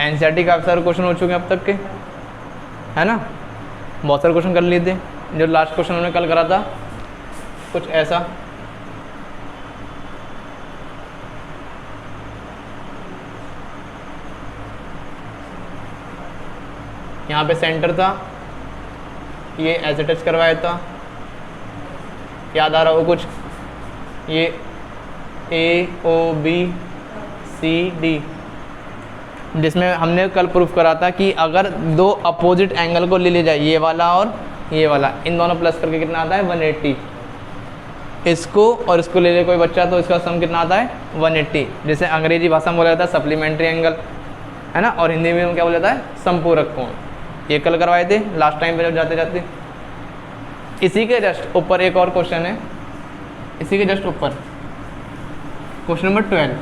NCERT काफ़ी सारे question हो चुके हैं अब तक के, है ना, बहुत सारे क्वेश्चन कर लिए थे। जो लास्ट क्वेश्चन हमने कल करा था कुछ ऐसा, यहाँ पे सेंटर था, ये ऐसे टच करवाया था, याद आ रहा हो कुछ, ये AOBCD, जिसमें हमने कल प्रूफ करा था कि अगर दो अपोजिट एंगल को ले जाए, ये वाला और ये वाला, इन दोनों प्लस करके कितना आता है 180, इसको और इसको ले ले कोई बच्चा तो इसका सम कितना आता है 180, जैसे अंग्रेजी भाषा में बोला जाता है सप्लीमेंट्री एंगल, है ना, और हिंदी में क्या बोला जाता है संपूरक कोण। ये कल करवाए थे लास्ट टाइम पे जब जाते जाते। इसी के जस्ट ऊपर एक और क्वेश्चन है, इसी के जस्ट ऊपर क्वेश्चन नंबर 12,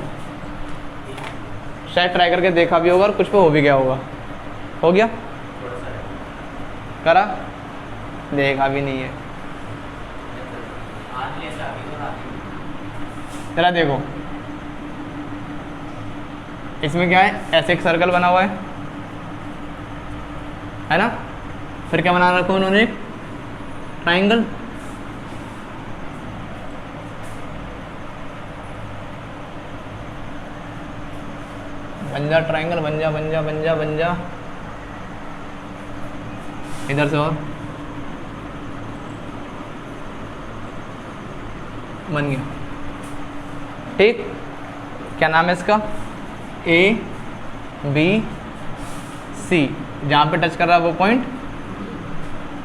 शायद ट्राई करके देखा भी होगा और कुछ पे हो भी गया होगा। हो गया करा, देखा भी नहीं है, चला देखो इसमें क्या है, ऐसे एक सर्कल बना हुआ है ना, फिर क्या बना रखा उन्होंने एक ट्राइंगल, बन जा ट्राइंगल, बन जा बन जा बन जा बन जा, इधर से और बन गया, ठीक। क्या नाम है इसका, ABC, जहाँ पे टच कर रहा है वो पॉइंट,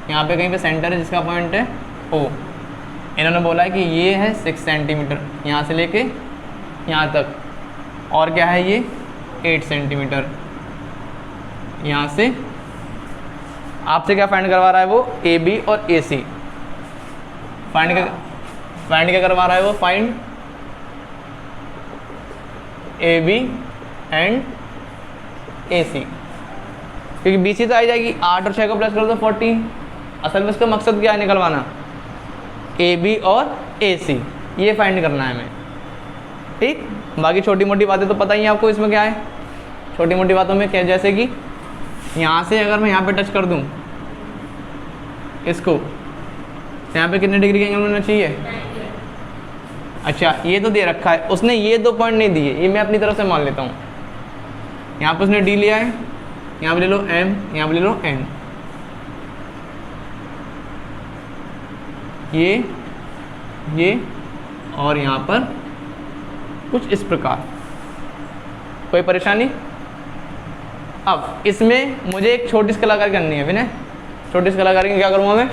यहाँ पे कहीं पे सेंटर है जिसका पॉइंट है O। इन्होंने बोला है कि ये है 6 सेंटीमीटर यहाँ से लेके यहाँ तक, और क्या है ये 8 सेंटीमीटर यहाँ से। आपसे क्या फाइंड करवा रहा है वो, AB और AC फाइंड क्या करवा रहा है वो, फाइंड AB एंड AC, क्योंकि BC तो आ जाएगी, 8 और 6 को प्लस कर दो 40। असल में इसका मकसद क्या है निकलवाना, AB और AC, ये फाइंड करना है हमें, ठीक। बाकी छोटी मोटी बातें तो पता ही है आपको इसमें क्या है, छोटी मोटी बातों में क्या, जैसे कि यहाँ से अगर मैं यहाँ पे टच कर दूँ इसको, यहाँ पे कितने डिग्री का एंगल होना चाहिए। अच्छा ये तो दे रखा है उसने, ये 2 पॉइंट नहीं दिए, ये मैं अपनी तरफ से मान लेता हूँ। यहाँ पे उसने D लिया है, यहाँ पे ले लो M, यहाँ पे ले लो N, ये और यहाँ पर कुछ इस प्रकार, कोई परेशानी। अब इसमें मुझे एक छोटी सी कलाकारी करनी है विनय, छोटी सी कलाकारी में क्या करूँगा मैं,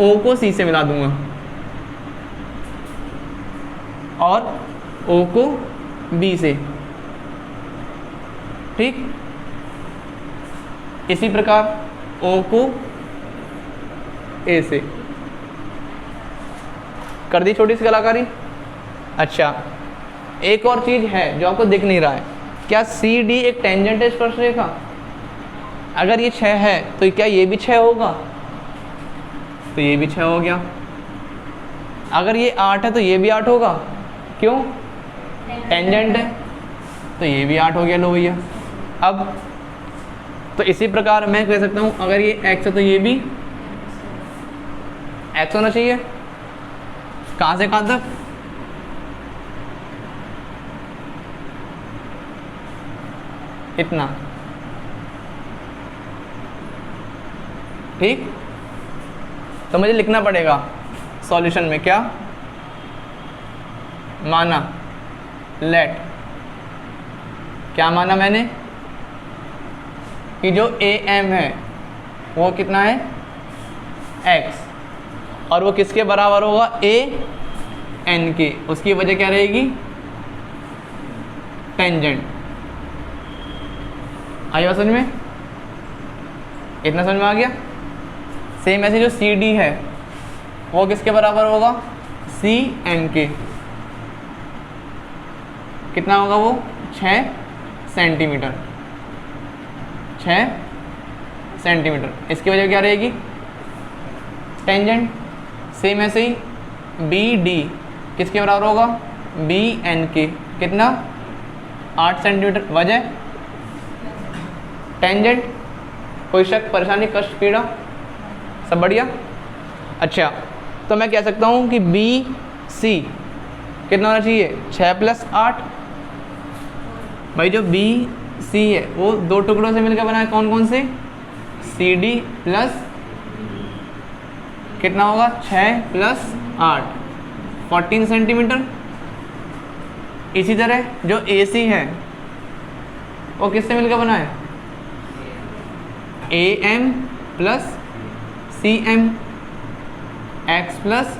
O को C से मिला दूंगा और O को B से, ठीक। इसी प्रकार O को A से कर दी छोटी सी कलाकारी। अच्छा एक और चीज़ है जो आपको दिख नहीं रहा है, क्या CD एक टेंजेंट है स्पर्शरेखा। अगर ये 6 है तो क्या ये भी 6 होगा, तो ये भी 6 हो गया। अगर ये 8 है तो ये भी 8 होगा, क्यों, टेंजेंट है, तो ये भी 8 हो गया। लो भैया, अब तो इसी प्रकार मैं कह सकता हूँ अगर ये x है तो ये भी x होना चाहिए। कहाँ से कहाँ तक, इतना, ठीक। तो मुझे लिखना पड़ेगा सॉल्यूशन में, क्या माना, लेट, क्या माना मैंने कि जो AM है वो कितना है x, और वो किसके बराबर होगा, AN के। उसकी वजह क्या रहेगी, टेंजेंट। आई बात समझ में, इतना समझ में आ गया। सेम ऐसे जो CD है वो किसके बराबर होगा, CM के। कितना होगा वो, 6 सेंटीमीटर, 6 सेंटीमीटर। इसकी वजह क्या रहेगी, टेंजेंट। सेम ऐसे ही BD किसके बराबर होगा, BN के। कितना, 8 सेंटीमीटर। वजह टेंजेंट, कोई शक, परेशानी, कष्ट, पीड़ा, सब बढ़िया। अच्छा, तो मैं कह सकता हूँ कि बी सी कितना होना चाहिए, 6 + 8। भाई जो बी सी है वो दो टुकड़ों से मिलकर बना है, कौन कौन से, सी डी प्लस कितना होगा, 6 + 8 14 सेंटीमीटर। इसी तरह जो ए सी है वो किससे मिलकर बना है, A M plus C M, X plus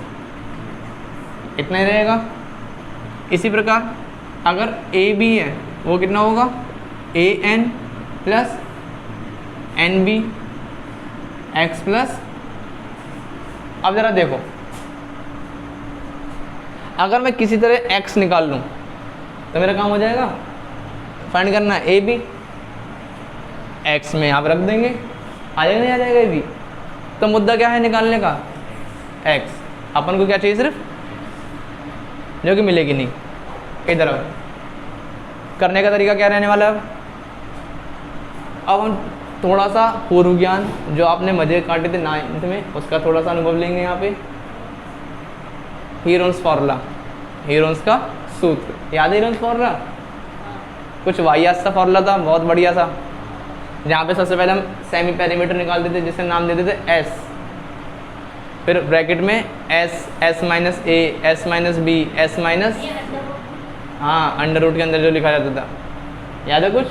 इतना ही रहेगा। इसी प्रकार अगर ए बी है वो कितना होगा, A N plus N B, X plus. अब ज़रा देखो, अगर मैं किसी तरह x निकाल लूँ तो मेरा काम हो जाएगा, फाइंड करना है ए बी, x में यहाँ पर रख देंगे, आ जाएगा नहीं आ जाएगा ए बी। तो मुद्दा क्या है निकालने का, x। अपन को क्या चाहिए, सिर्फ, जो कि मिलेगी नहीं। इधर अब करने का तरीका क्या रहने वाला है, अब हम थोड़ा सा पूर्व ज्ञान जो आपने मजे काटे थे 9th में उसका थोड़ा सा अनुभव लेंगे। यहाँ पे हीरोन्स फार्मूला, हीरोन्स का सूत्र याद है, हीरोन्स फार्मूला कुछ वाहियात सा फार्मूला था, बहुत बढ़िया सा, जहाँ पे सबसे पहले हम सेमी पेरीमीटर निकालते थे जिसे नाम देते थे एस, फिर ब्रैकेट में S, S minus A, S minus B, S minus, हाँ अंडर रूट के अंदर जो लिखा जाता था, याद है कुछ।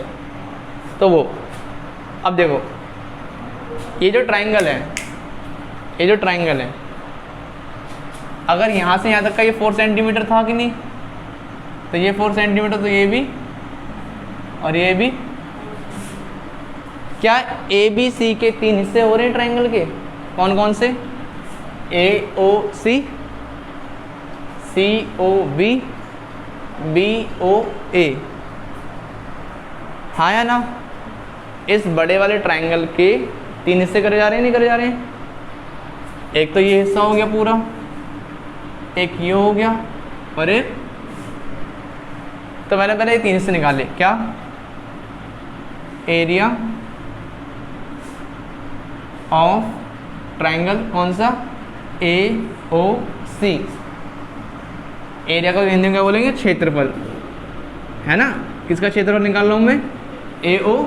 तो वो अब देखो, ये जो ट्राइंगल है, ये जो ट्राइंगल है, अगर यहाँ से यहाँ तक का ये 4 सेंटीमीटर था कि नहीं, तो ये 4 सेंटीमीटर, तो ये भी और ये भी। क्या ए बी सी के 3 हिस्से हो रहे हैं ट्राइंगल के, कौन कौन से, ए ओ सी, सी ओ बी, बी ओ ए, हाँ या ना। इस बड़े वाले ट्राइंगल के 3 हिस्से करे जा रहे हैं, नहीं करे जा रहे हैं। एक तो ये हिस्सा हो गया पूरा, एक ये हो गया, और एक, तो मैंने पहले ये 3 हिस्से निकाले, क्या, एरिया ऑफ ट्राइंगल कौन सा, ए ओ सी। एरिया को हिंदी में क्या बोलेंगे, क्षेत्रफल, है ना। किसका क्षेत्रफल निकाल रहा हूँ मैं, ए ओ।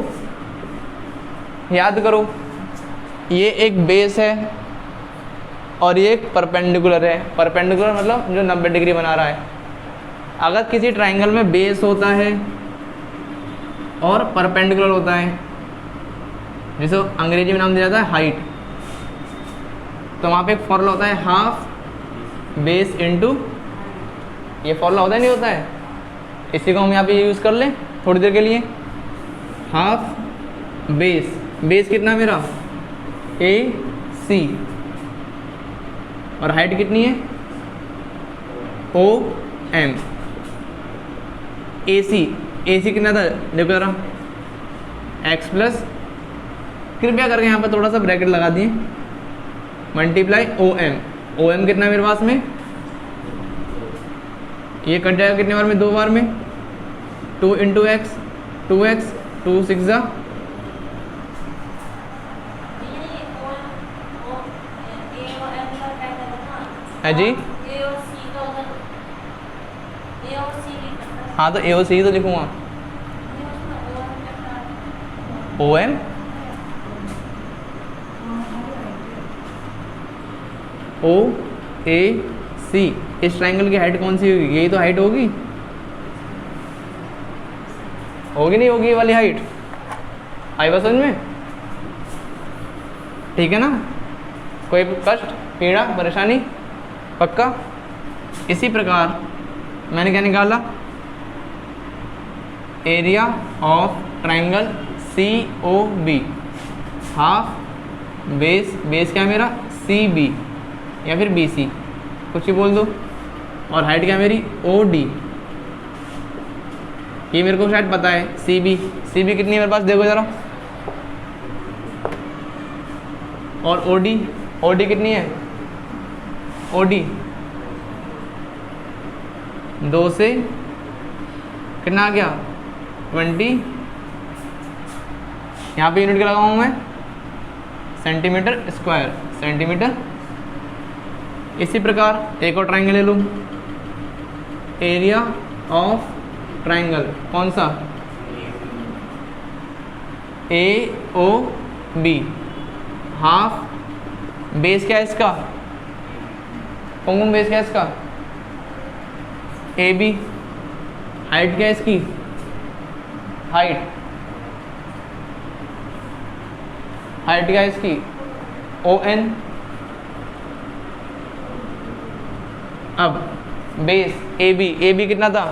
याद करो, ये एक बेस है और ये एक परपेंडिकुलर है। परपेंडिकुलर मतलब जो 90 डिग्री बना रहा है। अगर किसी ट्राइंगल में बेस होता है और परपेंडिकुलर होता है, जिसे अंग्रेजी में नाम दिया जाता है हाइट, तो वहाँ पे एक फॉर्मूला होता है, हाफ बेस इनटू, ये फॉर्मूला होता है नहीं होता है, इसी को हम यहाँ पे यूज़ कर लें थोड़ी देर के लिए। हाफ बेस, बेस कितना मेरा, ए सी, और हाइट कितनी है, ओ एम। ए सी कितना था, देखो जरा, एक्स प्लस, कृपया करके यहाँ पर थोड़ा सा ब्रैकेट लगा दिए, multiply O M. O M कितना मेरे पास में, ये कट जाएगा कितने बार में, 2 बार में, 2 इंटू एक्स, 2x, 2 6 जा, है जी, हाँ तो ए ओ सी तो लिखूँगा, ओ एम, ओ ए सी। इस ट्राइंगल की हाइट कौन सी होगी, यही तो हाइट होगी, होगी नहीं होगी, ये वाली हाइट आई बस समझ में, ठीक है ना। कोई कष्ट, पीड़ा, परेशानी, पक्का। इसी प्रकार मैंने क्या निकाला, area of triangle C O B, half base, base क्या है मेरा, सी बी या फिर बी सी, कुछ ही बोल दो, और हाइट क्या मेरी, ओ डी। ये मेरे को शायद पता है, सी बी कितनी है मेरे पास, देखो ज़रा, और ओ डी कितनी है, ओ डी 2 से कितना आ गया, 20, यहाँ पे यूनिट क्या लगाऊँ मैं, सेंटीमीटर स्क्वायर, सेंटीमीटर। इसी प्रकार एक और ट्राइंगल ले लूँ, एरिया ऑफ ट्राइंगल कौन सा, AOB, हाफ, बेस क्या है इसका, कुमकुम बेस क्या है इसका, AB, हाइट क्या है इसकी, हाइट क्या है इसकी, ON। अब बेस AB कितना था,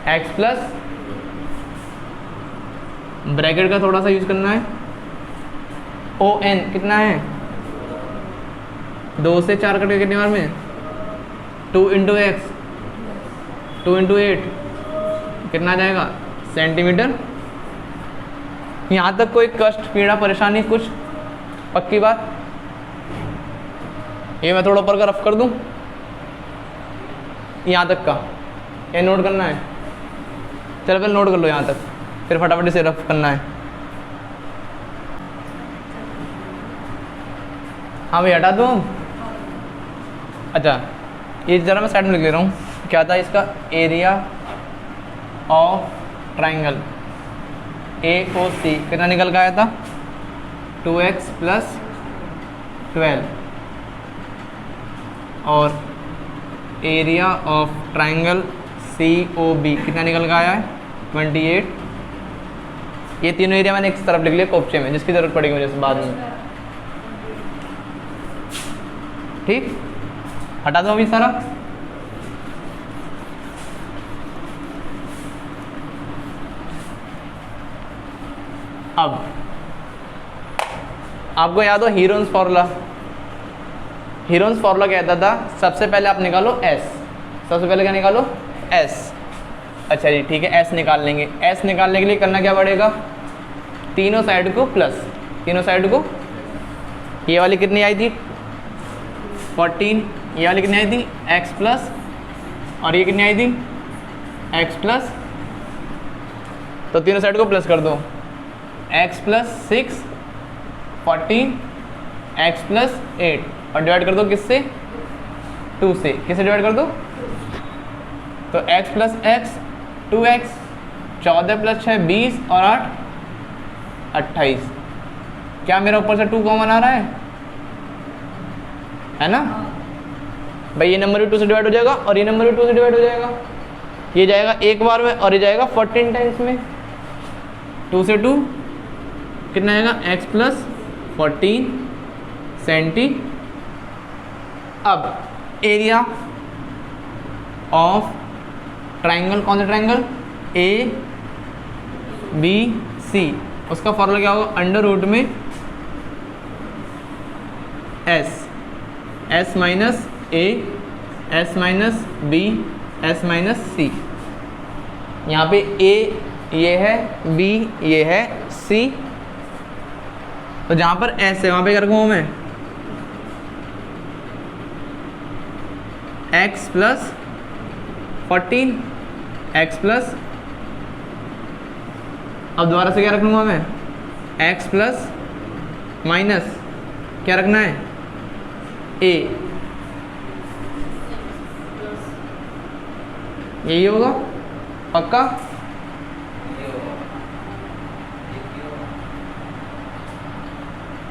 x प्लस, ब्रैकेट का थोड़ा सा यूज करना है, ON कितना है, 2 से 4 कट के कितनी बार में, 2 इंटू एक्स, 2 इंटू 8 कितना आ जाएगा, सेंटीमीटर। यहाँ तक कोई कष्ट, पीड़ा, परेशानी कुछ, पक्की बात। ये मैं थोड़ा ऊपर का रफ कर दूँ, यहाँ तक का ये नोट करना है, चलो पहले नोट कर लो यहाँ तक, फिर फटाफट से रफ करना है। हाँ भाई हटा दो। अच्छा ये ज़रा मैं साइड में लिख ले रहा हूँ, क्या था इसका, एरिया ऑफ ट्राइंगल AOC कितना निकल के आया था, 2x प्लस 12, और एरिया ऑफ ट्राइंगल COB कितना निकल के आया है, 28। ये तीनों एरिया मैंने एक तरफ लिख लिया कोपचे में, जिसकी ज़रूरत पड़ेगी मुझे बाद में। ठीक, हटा दो अभी सारा। अब आपको याद हो हीरोन्स फॉर्मूला, हीरोन्स फॉर्मूला कहता था सबसे पहले आप निकालो S, सबसे पहले क्या निकालो S। अच्छा जी ठीक है, S निकाल लेंगे। S निकालने के लिए करना क्या पड़ेगा, तीनों साइड को प्लस, तीनों साइड को, ये वाली कितनी आई थी 14, ये वाली कितनी आई थी x प्लस, और ये कितनी आई थी x प्लस, तो तीनों साइड को प्लस कर दो, x प्लस 6, 14, x प्लस 8, और डिवाइड कर दो किससे, 2 से, किससे डिवाइड कर दो, तो x plus x 2x, 14 plus 6 20, और 8 28। क्या मेरा ऊपर से 2 कॉमन आ रहा है ना भाई, ये नंबर भी 2 से डिवाइड हो जाएगा और ये नंबर भी 2 से डिवाइड हो जाएगा, ये जाएगा एक बार में और ये जाएगा 14 टाइम्स में, 2 से 2 कितना आएगा x प्लस 14 सेंटी। अब एरिया ऑफ ट्राइंगल, कौन सा ट्राइंगल, ABC, उसका फॉर्मूला क्या होगा, अंडर रूट में S minus A, S minus B, S minus C। यहाँ पे A ये है, B ये है, C, तो जहाँ पर S है वहाँ पे क्या रखूँगा मैं, x प्लस 14, x प्लस, अब दोबारा से क्या रख लूँगा मैं, x प्लस माइनस क्या रखना है A, यही होगा पक्का।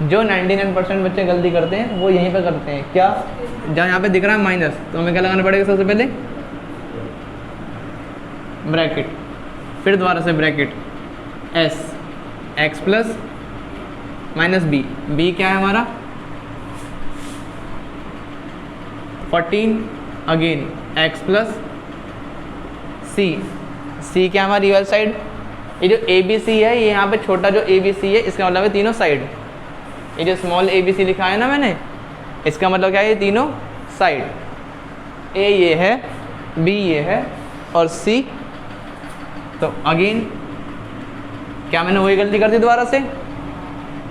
जो 99% बच्चे गलती करते हैं वो यहीं पे करते हैं, क्या, जहाँ यहाँ पे दिख रहा है माइनस, तो हमें क्या लगाना पड़ेगा, सबसे पहले ब्रैकेट, फिर दोबारा से bracket S, x plus minus B, B क्या है हमारा 14, again x plus C, C क्या हमारी रियल साइड, ये जो ABC है, ये यहाँ पे छोटा जो ABC है इसका मतलब है तीनों साइड, ये जो स्मॉल ABC लिखा है ना मैंने, इसका मतलब क्या है, ये तीनों साइड, A ये है, B ये है, और C, तो अगेन क्या मैंने वही गलती कर दी, दोबारा से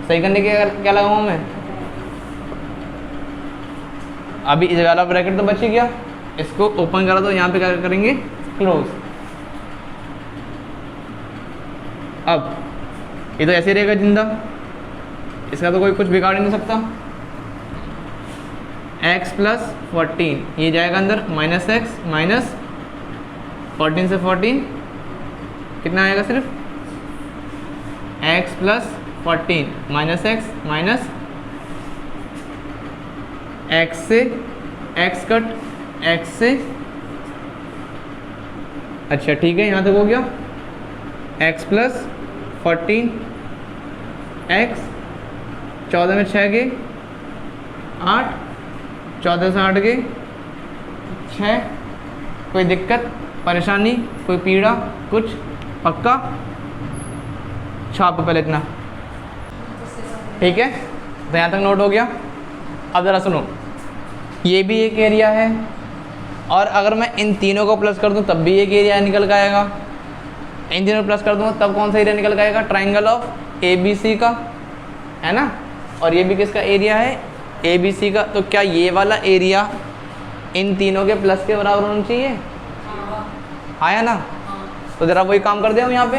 सही करने के क्या लगाऊँ मैं, अभी इस वाला ब्रैकेट तो बच ही गया, इसको ओपन करा तो यहाँ पे क्या करेंगे, क्लोज। अब ये तो ऐसे ही रहेगा जिंदा, इसका तो कोई कुछ बिगाड़ ही नहीं सकता। x प्लस 14 ये जाएगा अंदर, माइनस एक्स माइनस 14 से 14 कितना आएगा, सिर्फ x plus 14 minus x minus x से x कट x से, अच्छा ठीक है, यहाँ तक हो गया। x प्लस 14 x 14 में 6 गए 8, 14 से 8 गए 6, कोई दिक्कत परेशानी कोई पीड़ा कुछ पक्का, छाप पहले इतना, ठीक है। तो यहाँ तक नोट हो गया। अब ज़रा सुनो, ये भी एक एरिया है, और अगर मैं इन तीनों को प्लस कर दूँ तब भी एक एरिया निकल के आएगा, इन तीनों को प्लस कर दूँ तब कौन सा एरिया निकल के आएगा, ट्राइंगल ऑफ ABC का, है ना। और ये भी किसका एरिया है, ABC का। तो क्या ये वाला एरिया इन तीनों के प्लस के बराबर होना चाहिए, आया ना। तो ज़रा वही काम कर दे हम यहाँ पे,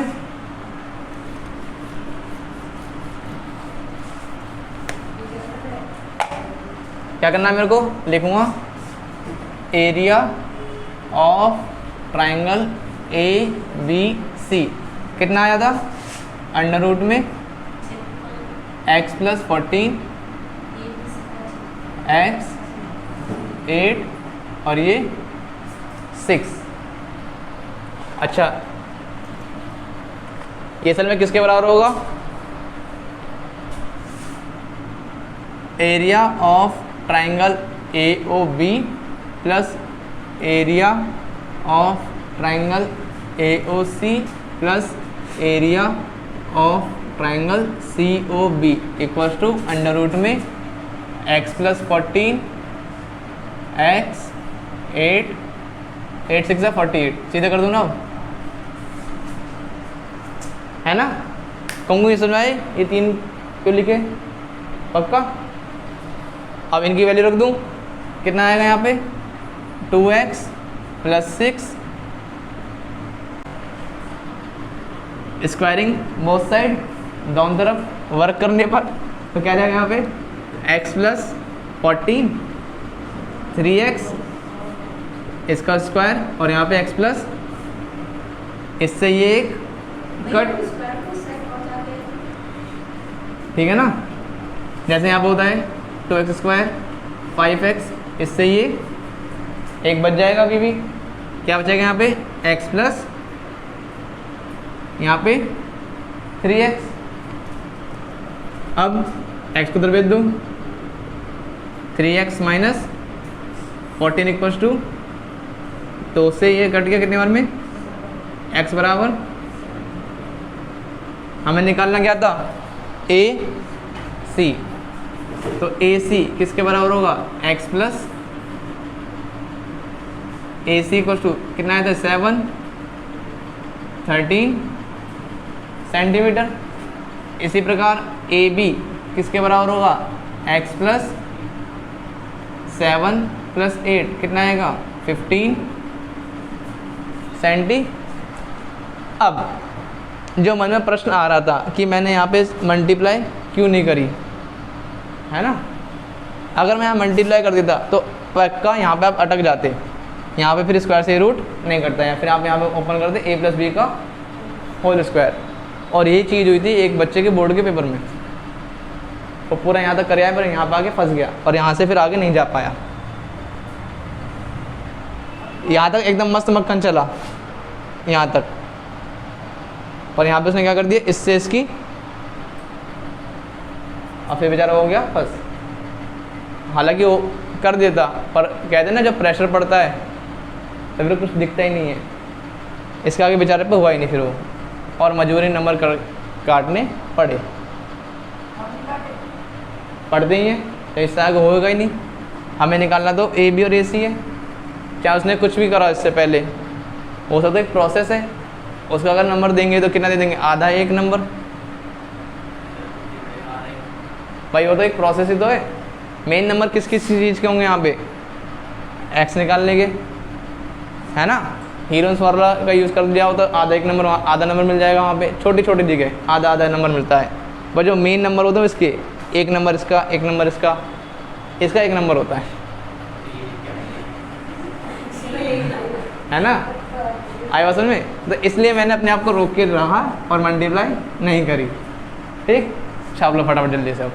क्या करना है मेरे को, लिखूँगा एरिया ऑफ ट्राइंगल ABC कितना आया था, अंडर रूट में x प्लस 14 x 8 और ये 6। अच्छा ये असल में किसके बराबर होगा, area of triangle AOB plus area of triangle AOC plus area of triangle COB equals to under root में x प्लस 14 x 8 8 6 48, सीधे कर दूँ ना, है ना। कहूँगी ये समझाए, ये तीन क्यों लिखे, पक्का। अब इनकी वैल्यू रख दूँ, कितना आएगा यहाँ पे 2x plus 6 squaring both side, दोनों तरफ वर्क करने पर तो क्या जाएगा यहाँ पे x प्लस 14 3x इसका स्क्वायर, और यहाँ पे x प्लस, इससे ये एक कट, ठीक है ना। जैसे यहाँ पे होता है 2x स्क्वायर 5x, इससे ये एक बच जाएगा, अभी भी क्या बचेगा यहाँ पे x प्लस, यहाँ पे 3x। अब x को उधर भेज दूँ, 3x माइनस 14 इक्वल्स टू, तो उससे ये कट गया कितने बार में, x बराबर, हमें निकालना क्या था AC, तो AC किसके बराबर होगा, x plus AC equals to कितना आया था 7 13 सेंटीमीटर। इसी प्रकार AB किसके बराबर होगा, x प्लस 7 प्लस 8 कितना आएगा 15 सेंटी। अब जो मन में प्रश्न आ रहा था कि मैंने यहाँ पे मल्टीप्लाई क्यों नहीं करी, है ना। अगर मैं यहाँ मल्टीप्लाई कर देता तो पक्का यहाँ पे आप अटक जाते, यहाँ पे फिर स्क्वायर से रूट नहीं करता, या फिर आप यहाँ पे ओपन करते a प्लस बी का होल स्क्वायर। और यही चीज़ हुई थी एक बच्चे के बोर्ड के पेपर में, तो पूरा यहाँ तक कर आया पर यहाँ पे आके फंस गया, और यहाँ से फिर आगे नहीं जा पाया। यहाँ तक एकदम मस्त मक्खन चला यहाँ तक, पर यहाँ पे उसने क्या कर दिया, इससे इसकी, और फिर बेचारा हो गया फंस। हालांकि वो कर देता, पर कहते ना जब प्रेशर पड़ता है तो फिर कुछ दिखता ही नहीं है, इसके आगे बेचारे पे हुआ ही नहीं फिर वो, और मजबूरी नंबर काटने पड़ते ही हैं, तो इससे आगे होगा ही नहीं। हमें निकालना तो AB और AC है, चाहे उसने कुछ भी करा इससे पहले, हो सकता है एक प्रोसेस है, उसका अगर नंबर देंगे तो कितना दे देंगे, आधा एक नंबर, भाई वो तो एक प्रोसेस ही तो है। मेन नंबर किस किस चीज़ के होंगे यहाँ पे, x निकालने के, है ना। हीरोन्स फार्मूला का यूज़ कर दिया हो तो आधा एक नंबर आधा नंबर मिल जाएगा वहाँ पे, छोटी छोटी जगह आधा आधा नंबर मिलता है। पर जो मेन नंबर होता है इसके एक नंबर इसका, एक नंबर इसका, इसका एक नंबर होता है ना। आई बात समझ में? तो इसलिए मैंने अपने आप को रोक के रखा और मल्टीप्लाई नहीं करी। ठीक, छाप लो फटाफट जल्दी से अब।